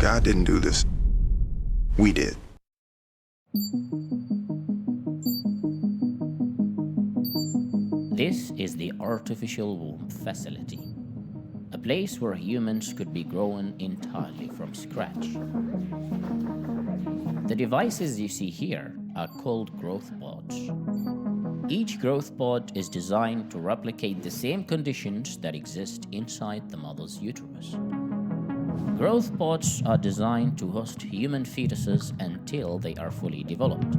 God didn't do this. We did. This is the artificial womb facility, a place where humans could be grown entirely from scratch. The devices you see here are called growth pods. Each growth pod is designed to replicate the same conditions that exist inside the mother's uterus. Growth pods are designed to host human fetuses until they are fully developed.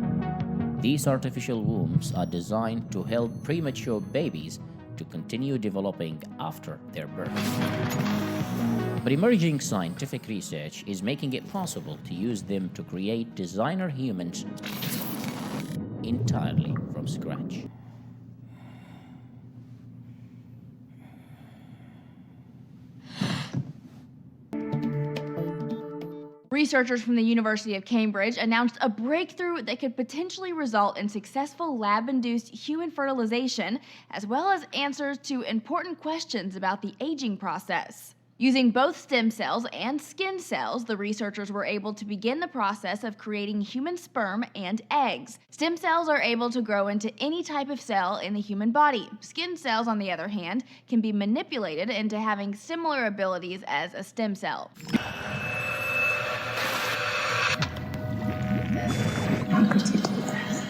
These artificial wombs are designed to help premature babies to continue developing after their birth. But emerging scientific research is making it possible to use them to create designer humans entirely from scratch. Researchers from the University of Cambridge announced a breakthrough that could potentially result in successful lab-induced human fertilization, as well as answers to important questions about the aging process. Using both stem cells and skin cells, the researchers were able to begin the process of creating human sperm and eggs. Stem cells are able to grow into any type of cell in the human body. Skin cells, on the other hand, can be manipulated into having similar abilities as a stem cell. How could you do that?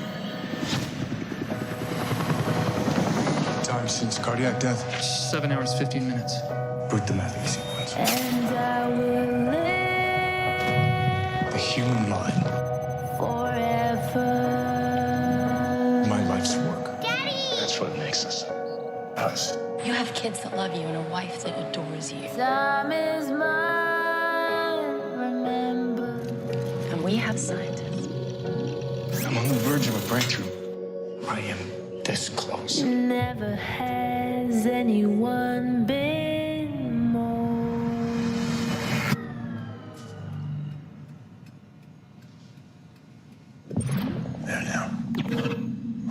Time since cardiac death. 7 hours, 15 minutes. Boot the mapping sequence. And I will live The human mind. forever. My life's work. Daddy! That's what makes us. You have kids that love you and a wife that adores you. Time is mine, remember. And we have scientists. I'm on the verge of a breakthrough. I am this close. Never has anyone been more. There now.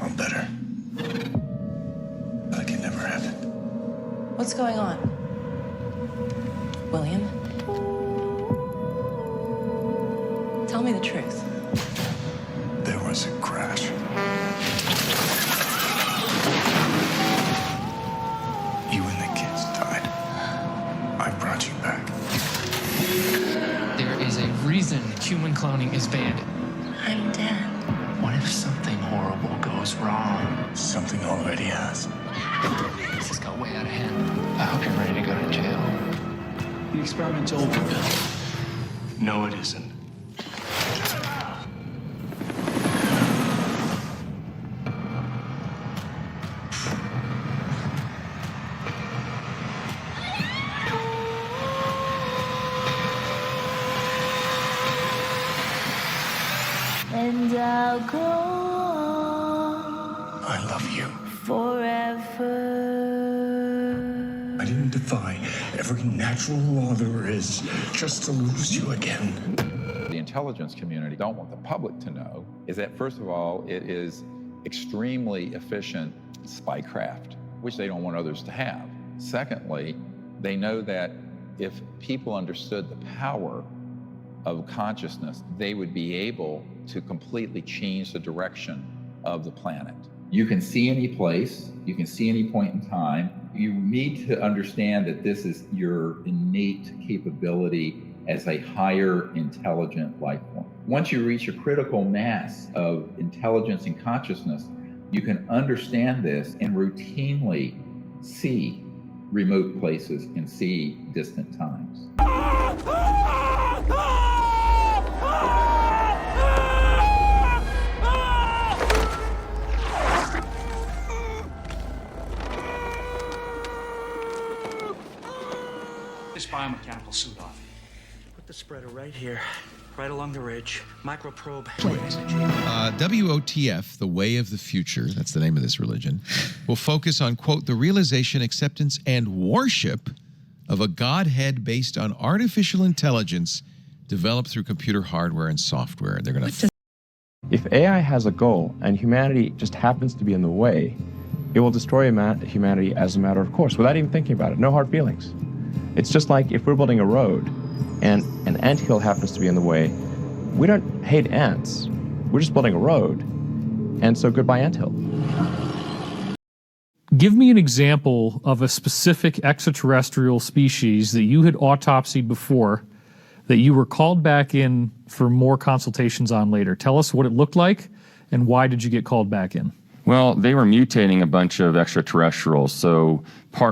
I'm better. But I can never have it. What's going on? William? Tell me the truth. There was a crash. You and the kids died. I brought you back. There is a reason human cloning is banned. I'm dead. What if something horrible goes wrong? Something already has. This has got way out of hand. I hope you're ready to go to jail. The experiment's over, Bill. No, it isn't. And I'll go on I love you. forever. I didn't defy every natural law there is just to lose you again. The intelligence community don't want the public to know is that, first of all, it is extremely efficient spycraft, which they don't want others to have. Secondly, they know that if people understood the power of consciousness, they would be able to completely change the direction of the planet. You can see any place, you can see any point in time. You need to understand that this is your innate capability as a higher intelligent life form. Once you reach a critical mass of intelligence and consciousness, you can understand this and routinely see remote places and see distant times. This biomechanical suit off. Put the spreader right here, right along the ridge. Microprobe. WOTF, the Way of the Future, that's the name of this religion, will focus on, quote, the realization, acceptance, and worship of a Godhead based on artificial intelligence developed through computer hardware and software. They're going to... If AI has a goal and humanity just happens to be in the way, it will destroy humanity as a matter of course, without even thinking about it. No hard feelings. It's just like if we're building a road and an anthill happens to be in the way, we don't hate ants. We're just building a road. And so goodbye anthill. Give me an example of a specific extraterrestrial species that you had autopsied before that you were called back in for more consultations on later. Tell us what it looked like and why did you get called back in? Well, they were mutating a bunch of extraterrestrials. So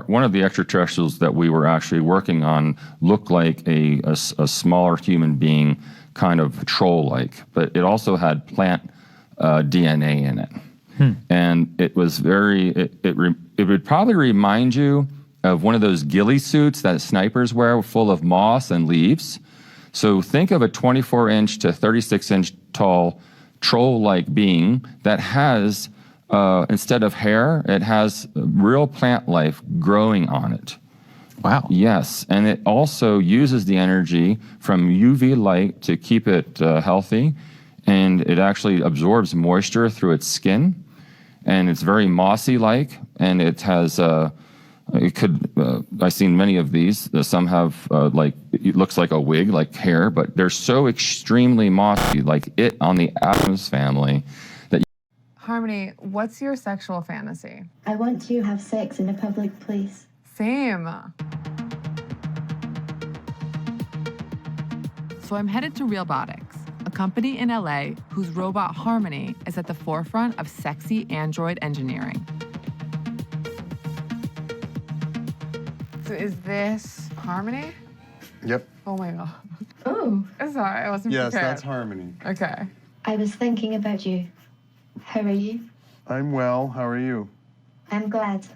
one of the extraterrestrials that we were actually working on looked like a smaller human being, kind of troll-like, but it also had plant DNA in it. And it was it would probably remind you of one of those ghillie suits that snipers wear full of moss and leaves. So think of a 24-inch to 36-inch tall troll-like being that has, instead of hair, it has real plant life growing on it. Wow. Yes, and it also uses the energy from UV light to keep it healthy, and it actually absorbs moisture through its skin. And it's very mossy-like, and it has, I've seen many of these. Some have, it looks like a wig, like hair, but they're so extremely mossy, like it on the Addams Family. Harmony, what's your sexual fantasy? I want to have sex in a public place. Same. So I'm headed to Realbotics, a company in LA whose robot Harmony is at the forefront of sexy android engineering. So is this Harmony? Yep. Oh my God. Oh. Sorry, I wasn't Yes, prepared. that's Harmony. Okay. I was thinking about you. How are you? I'm well. How are you? I'm glad.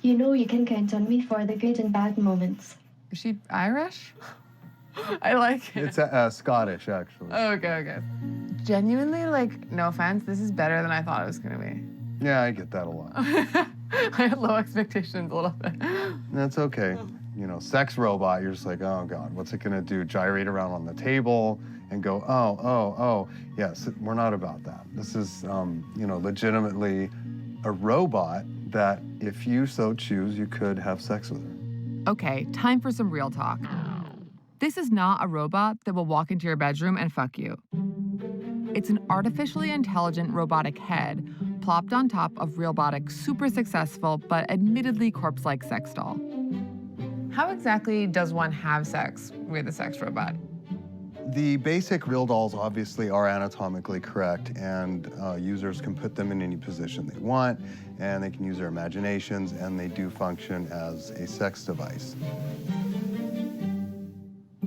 You know you can count on me for the good and bad moments. Is she Irish? I like it. It's Scottish, actually. Okay. Genuinely, like, no offense, this is better than I thought it was gonna be. Yeah, I get that a lot. I had low expectations a little bit. That's okay. You know, sex robot, you're just like, oh God, what's it gonna do? Gyrate around on the table and go, oh. Yes, we're not about that. This is, legitimately a robot that if you so choose, you could have sex with her. Okay, time for some real talk. This is not a robot that will walk into your bedroom and fuck you. It's an artificially intelligent robotic head plopped on top of Realbotic's super successful but admittedly corpse-like sex doll. How exactly does one have sex with a sex robot? The basic real dolls obviously are anatomically correct, and users can put them in any position they want, and they can use their imaginations, and they do function as a sex device.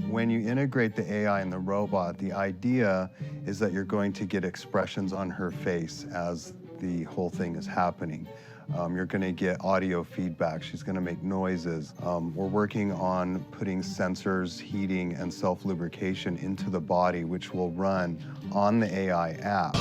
When you integrate the AI and the robot, the idea is that you're going to get expressions on her face as the whole thing is happening. You're going to get audio feedback. She's going to make noises. We're working on putting sensors, heating, and self-lubrication into the body, which will run on the AI app.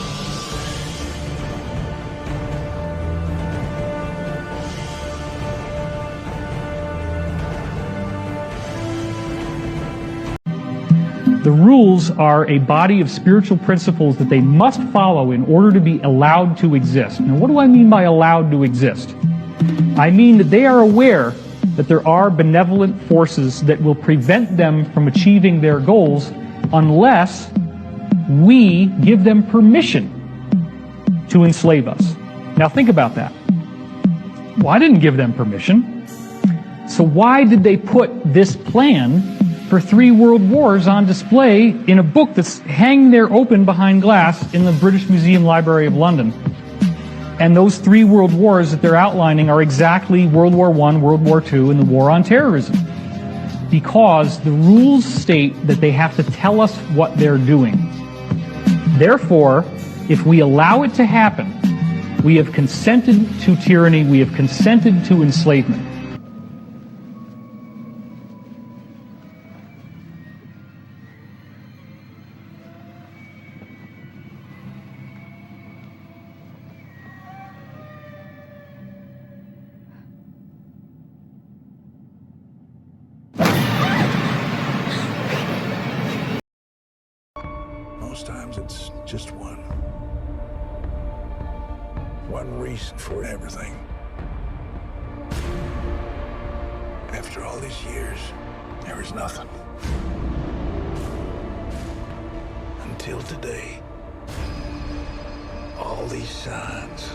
The rules are a body of spiritual principles that they must follow in order to be allowed to exist. Now, what do I mean by allowed to exist? I mean that they are aware that there are benevolent forces that will prevent them from achieving their goals unless we give them permission to enslave us. Now, think about that. Well, I didn't give them permission. So why did they put this plan for 3 world wars on display in a book that's hanging there open behind glass in the British Museum Library of London? And those 3 world wars that they're outlining are exactly World War I, World War II, and the war on terrorism. Because the rules state that they have to tell us what they're doing. Therefore, if we allow it to happen, we have consented to tyranny, we have consented to enslavement. Most times it's just one reason for everything. After all these years, there was nothing. until today. All these signs.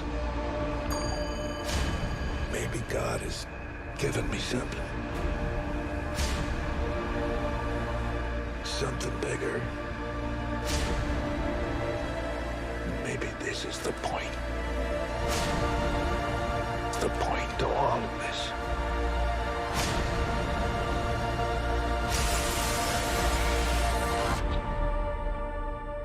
Maybe God has given me something. Something bigger. Maybe this is the point. The point to all of this.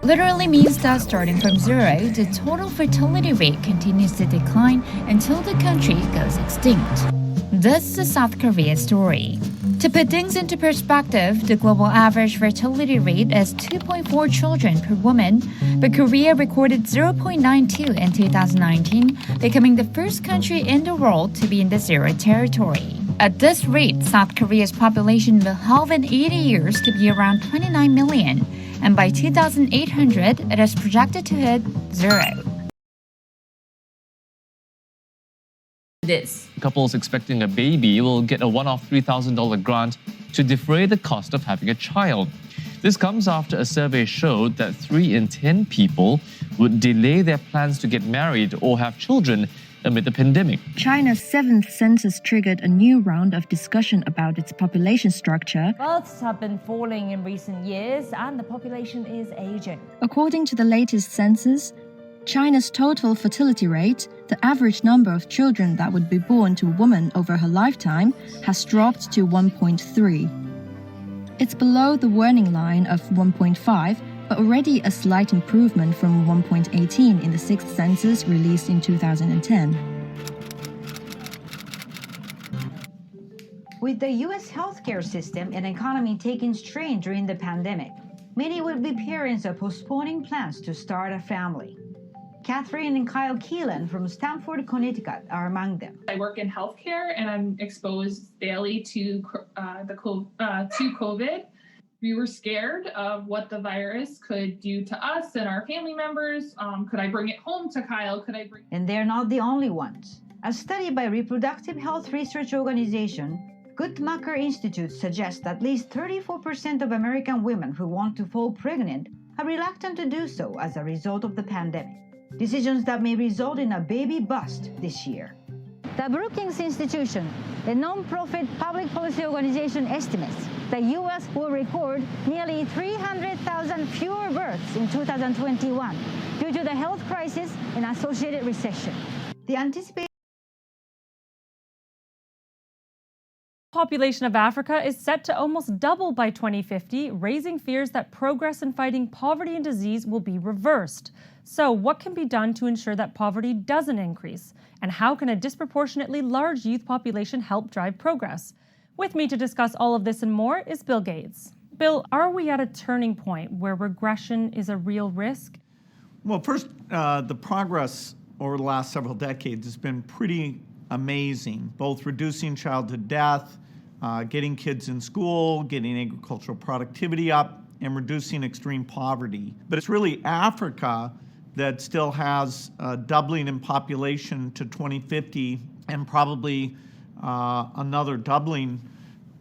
Literally means that starting from zero, the total fertility rate continues to decline until the country goes extinct. This is the South Korea story. To put things into perspective, the global average fertility rate is 2.4 children per woman, but Korea recorded 0.92 in 2019, becoming the first country in the world to be in the zero territory. At this rate, South Korea's population will halve in 80 years to be around 29 million, and by 2800, it is projected to hit zero. This. Couples expecting a baby will get a one-off $3,000 grant to defray the cost of having a child. This comes after a survey showed that 3 in 10 people would delay their plans to get married or have children amid the pandemic. China's 7th census triggered a new round of discussion about its population structure. Births have been falling in recent years and the population is aging. According to the latest census, China's total fertility rate, the average number of children that would be born to a woman over her lifetime, has dropped to 1.3. It's below the warning line of 1.5, but already a slight improvement from 1.18 in the 6th census released in 2010. With the U.S. healthcare system and economy taking strain during the pandemic, many would-be parents are postponing plans to start a family. Catherine and Kyle Keelan from Stamford, Connecticut are among them. I work in healthcare and I'm exposed daily to COVID. We were scared of what the virus could do to us and our family members. Could I bring it home to Kyle? And they're not the only ones. A study by reproductive health research organization Guttmacher Institute suggests that at least 34% of American women who want to fall pregnant are reluctant to do so as a result of the pandemic. Decisions that may result in a baby bust this year. The Brookings Institution, a non-profit public policy organization, estimates the U.S. will record nearly 300,000 fewer births in 2021 due to the health crisis and associated recession. The anticipated population of Africa is set to almost double by 2050, raising fears that progress in fighting poverty and disease will be reversed. So, what can be done to ensure that poverty doesn't increase? And how can a disproportionately large youth population help drive progress? With me to discuss all of this and more is Bill Gates. Bill, are we at a turning point where regression is a real risk? Well, first, the progress over the last several decades has been pretty amazing, both reducing childhood death, getting kids in school, getting agricultural productivity up, and reducing extreme poverty. But it's really Africa that still has a doubling in population to 2050 and probably another doubling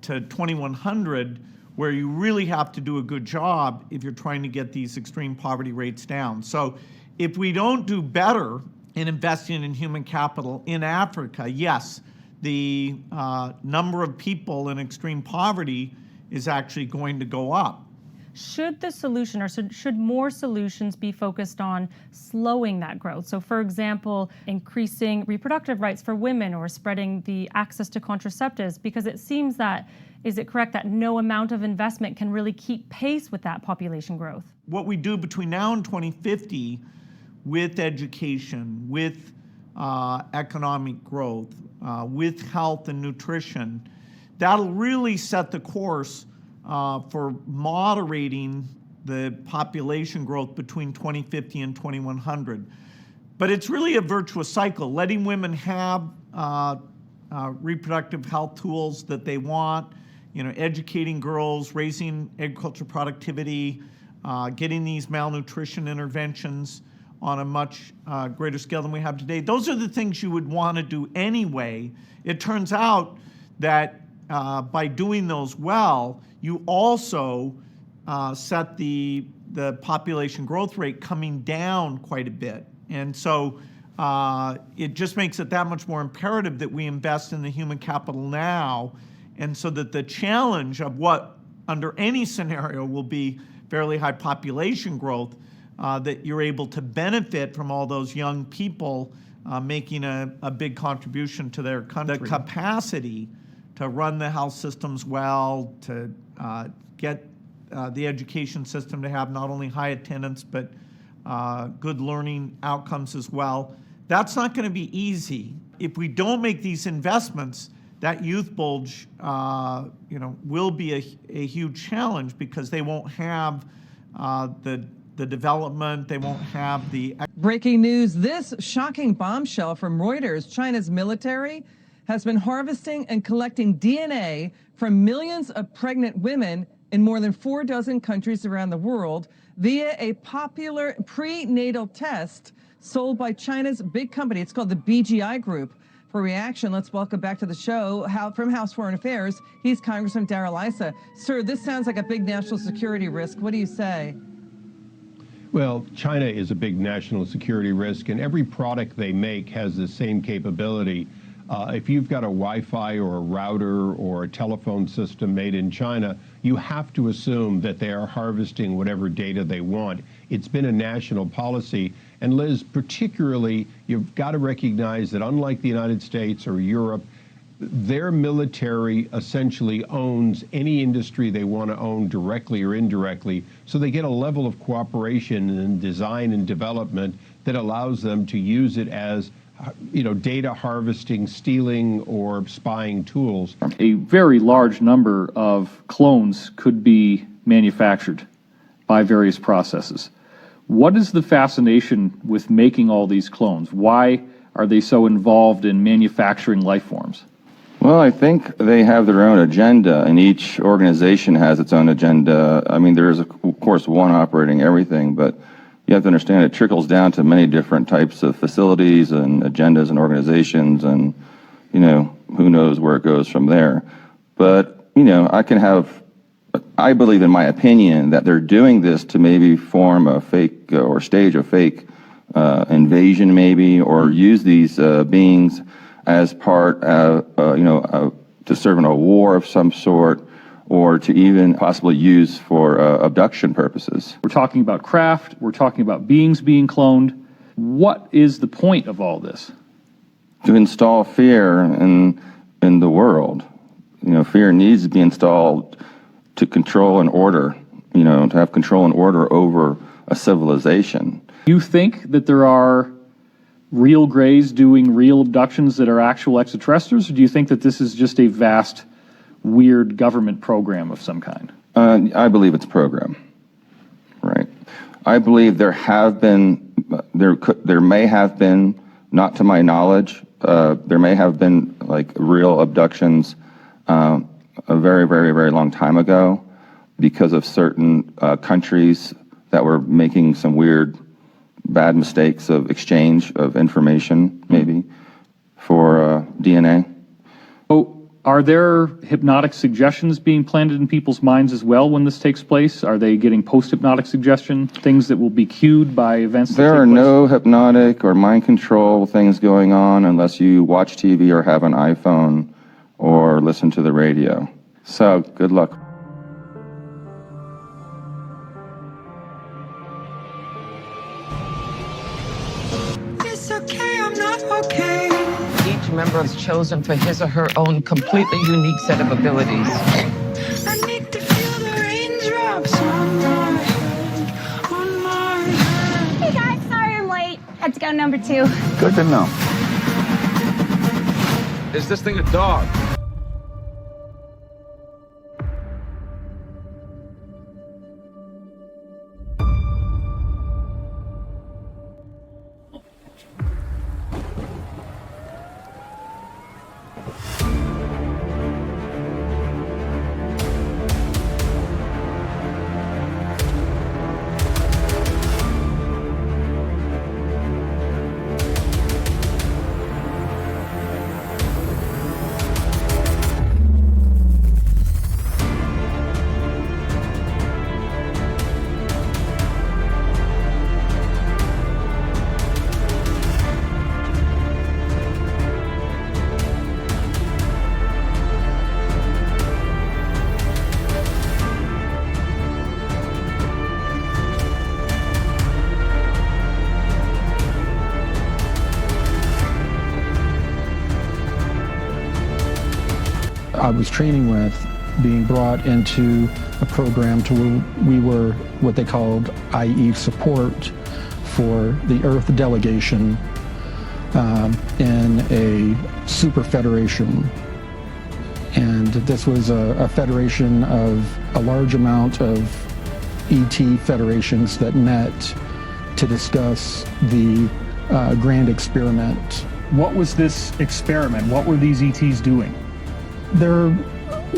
to 2100, where you really have to do a good job if you're trying to get these extreme poverty rates down. So if we don't do better in investing in human capital in Africa, yes, the number of people in extreme poverty is actually going to go up. Should the solution, or should more solutions be focused on slowing that growth? So, for example, increasing reproductive rights for women or spreading the access to contraceptives, because it seems that, is it correct that no amount of investment can really keep pace with that population growth? What we do between now and 2050 with education, with economic growth, with health and nutrition, that'll really set the course for moderating the population growth between 2050 and 2100. But it's really a virtuous cycle, letting women have reproductive health tools that they want, educating girls, raising agricultural productivity, getting these malnutrition interventions on a much greater scale than we have today. Those are the things you would want to do anyway. It turns out that by doing those well, you also set the the population growth rate coming down quite a bit. And so it just makes it that much more imperative that we invest in the human capital now, and so that the challenge of what under any scenario will be fairly high population growth, that you're able to benefit from all those young people making a big contribution to their country. The capacity to run the health systems well, to get the education system to have not only high attendance, but good learning outcomes as well. That's not going to be easy. If we don't make these investments, that youth bulge, will be a huge challenge, because they won't have the development, they won't have the... Breaking news, this shocking bombshell from Reuters: China's military has been harvesting and collecting DNA from millions of pregnant women in more than 4 dozen countries around the world via a popular prenatal test sold by China's big company. It's called the BGI Group. For reaction, let's welcome back to the show, from House Foreign Affairs, he's Congressman Darrell Issa. Sir, this sounds like a big national security risk. What do you say? Well, China is a big national security risk, and every product they make has the same capability. If you've got a Wi-Fi or a router or a telephone system made in China, you have to assume that they are harvesting whatever data they want. It's been a national policy. And Liz, particularly, you've got to recognize that unlike the United States or Europe, their military essentially owns any industry they want to own directly or indirectly. So they get a level of cooperation in design and development that allows them to use it as data harvesting, stealing, or spying tools. A very large number of clones could be manufactured by various processes. What is the fascination with making all these clones? Why are they so involved in manufacturing life forms? Well, I think they have their own agenda, and each organization has its own agenda. I mean, there is, of course, one operating everything, but you have to understand it trickles down to many different types of facilities and agendas and organizations, and, who knows where it goes from there. But, I believe, in my opinion, that they're doing this to maybe form a fake or stage a fake invasion, maybe, or use these beings as part of, to serve in a war of some sort, or to even possibly use for abduction purposes. We're talking about craft, we're talking about beings being cloned. What is the point of all this? To install fear in the world. Fear needs to be installed to control and order, to have control and order over a civilization. Do you think that there are real Greys doing real abductions that are actual extraterrestrials, or do you think that this is just a vast, weird government program of some kind? I believe it's a program, right? I believe there may have been, not to my knowledge, there may have been like real abductions a very, very, very long time ago because of certain countries that were making some weird, bad mistakes of exchange of information, maybe, for DNA. Oh, are there hypnotic suggestions being planted in people's minds as well when this takes place? Are they getting post-hypnotic suggestion, things that will be cued by events that There take are place? no hypnotic or mind control things going on unless you watch TV or have an iPhone or listen to the radio. So, good luck. It's okay, I'm not okay. Each member is chosen for his or her own completely unique set of abilities. I need to feel the raindrops on my head. Hey guys, sorry I'm late. Had to go number 2. Good to know. Is this thing a dog? I was training with being brought into a program to where we were what they called IE support for the Earth delegation in a super federation. And this was a federation of a large amount of ET federations that met to discuss the grand experiment. What was this experiment? What were these ETs doing? There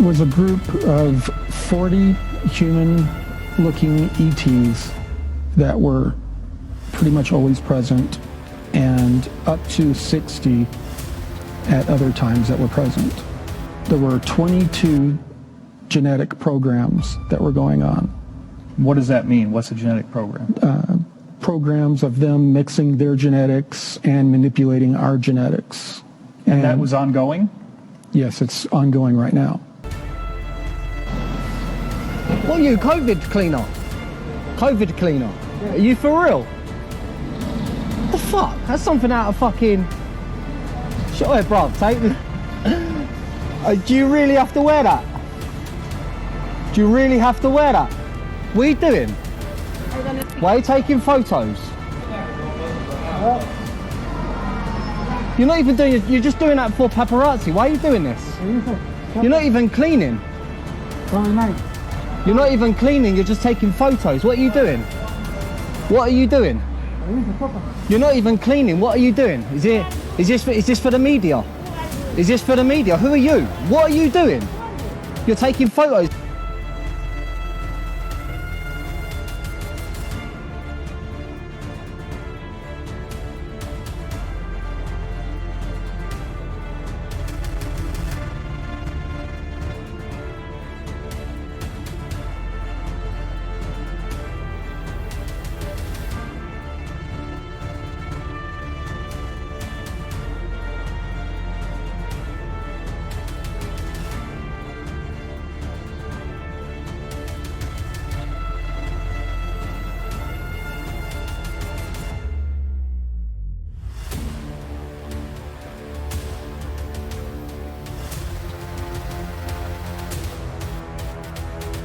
was a group of 40 human-looking ETs that were pretty much always present, and up to 60 at other times that were present. There were 22 genetic programs that were going on. What does that mean? What's a genetic program? Programs of them mixing their genetics and manipulating our genetics. And that was ongoing? Yes, it's ongoing right now. What are you, COVID cleaner? COVID cleaner? Are you for real? What the fuck? That's something out of fucking... Shut up, bruv, take me. Do you really have to wear that? Do you really have to wear that? What are you doing? Why are you taking photos? You're not even doing it, you're just doing that for paparazzi. Why are you doing this? You're not even cleaning. You're not even cleaning, you're just taking photos. What are you doing? What are you doing? You're not even cleaning, what are you doing? Is this for the media? Is this for the media? Who are you? What are you doing? You're taking photos.